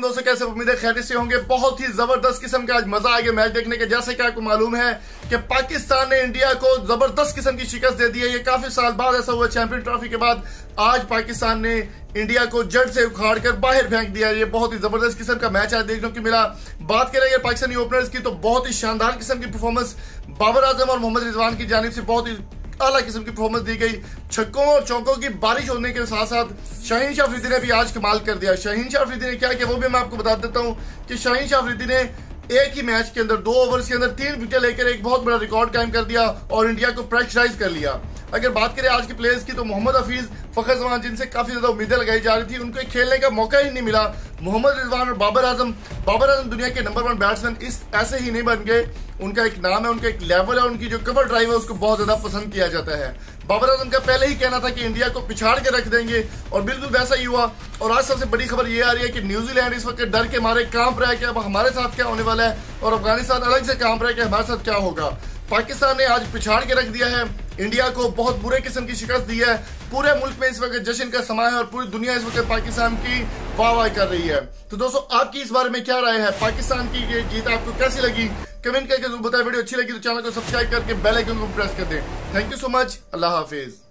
दोस्तों कैसे उम्मीद है खैरियत से होंगे। बहुत ही जबरदस्त किस्म का आज मजा आ गया मैच देखने के। जैसे कि आपको मालूम है कि पाकिस्तान ने इंडिया को जबरदस्त किस्म की शिकस्त दे दी है। ये काफी साल बाद ऐसा हुआ, चैंपियन ट्रॉफी के बाद आज पाकिस्तान ने इंडिया को जड़ से उखाड़ कर बाहर फेंक दिया। ये बहुत ही जबरदस्त किस्म का मैच आज देखने को मिला। बात करेंगे पाकिस्तानी ओपनर्स की तो बहुत ही शानदार किस्म की परफॉर्मेंस बाबर आजम और मोहम्मद रिजवान की जानिब से बहुत ही आला किस्म की परफॉर्मेंस दी गई। छक्कों और चौकों की बारिश होने के साथ साथ शाहीन शाह अफरीदी ने भी आज कमाल कर दिया। शाहीन शाह अफरीदी ने क्या किया वो भी मैं आपको बता देता हूं कि शाहीन शाह अफरीदी ने एक ही मैच के अंदर 2 ओवर्स के अंदर 3 विकेट लेकर एक बहुत बड़ा रिकॉर्ड कायम कर दिया और इंडिया को प्रेशराइज कर लिया। अगर बात करें आज के प्लेयर्स की तो मोहम्मद हफीज, फखर जमान जिनसे काफी ज्यादा उम्मीदें लगाई जा रही थी, उनको खेलने का मौका ही नहीं मिला। मोहम्मद रिजवान और बाबर आजम दुनिया के नंबर 1 बैट्समैन इस ऐसे ही नहीं बन गए। उनका एक नाम है, उनका एक लेवल है, उनकी जो कवर ड्राइव है उसको बहुत ज्यादा पसंद किया जाता है। बाबर आजम का पहले ही कहना था कि इंडिया को पिछाड़ के रख देंगे और बिल्कुल वैसा ही हुआ। और आज सबसे बड़ी खबर ये आ रही है कि न्यूजीलैंड इस वक्त डर के मारे कांप रहा है कि अब हमारे साथ क्या होने वाला है, और अफगानिस्तान अलग से कांप रहा है कि हमारे साथ क्या होगा। पाकिस्तान ने आज पिछाड़ के रख दिया है, इंडिया को बहुत बुरे किस्म की शिकस्त दी है। पूरे मुल्क में इस वक्त जश्न का समा है और पूरी दुनिया इस वक्त पाकिस्तान की वाह कर रही है। तो दोस्तों आपकी इस बारे में क्या राय है, पाकिस्तान की ये जीत आपको कैसी लगी, कमेंट करके जरूर बताएं। वीडियो अच्छी लगी तो चैनल को सब्सक्राइब करके बेल आइकन को प्रेस कर दें। Thank you so much, Allah Hafiz.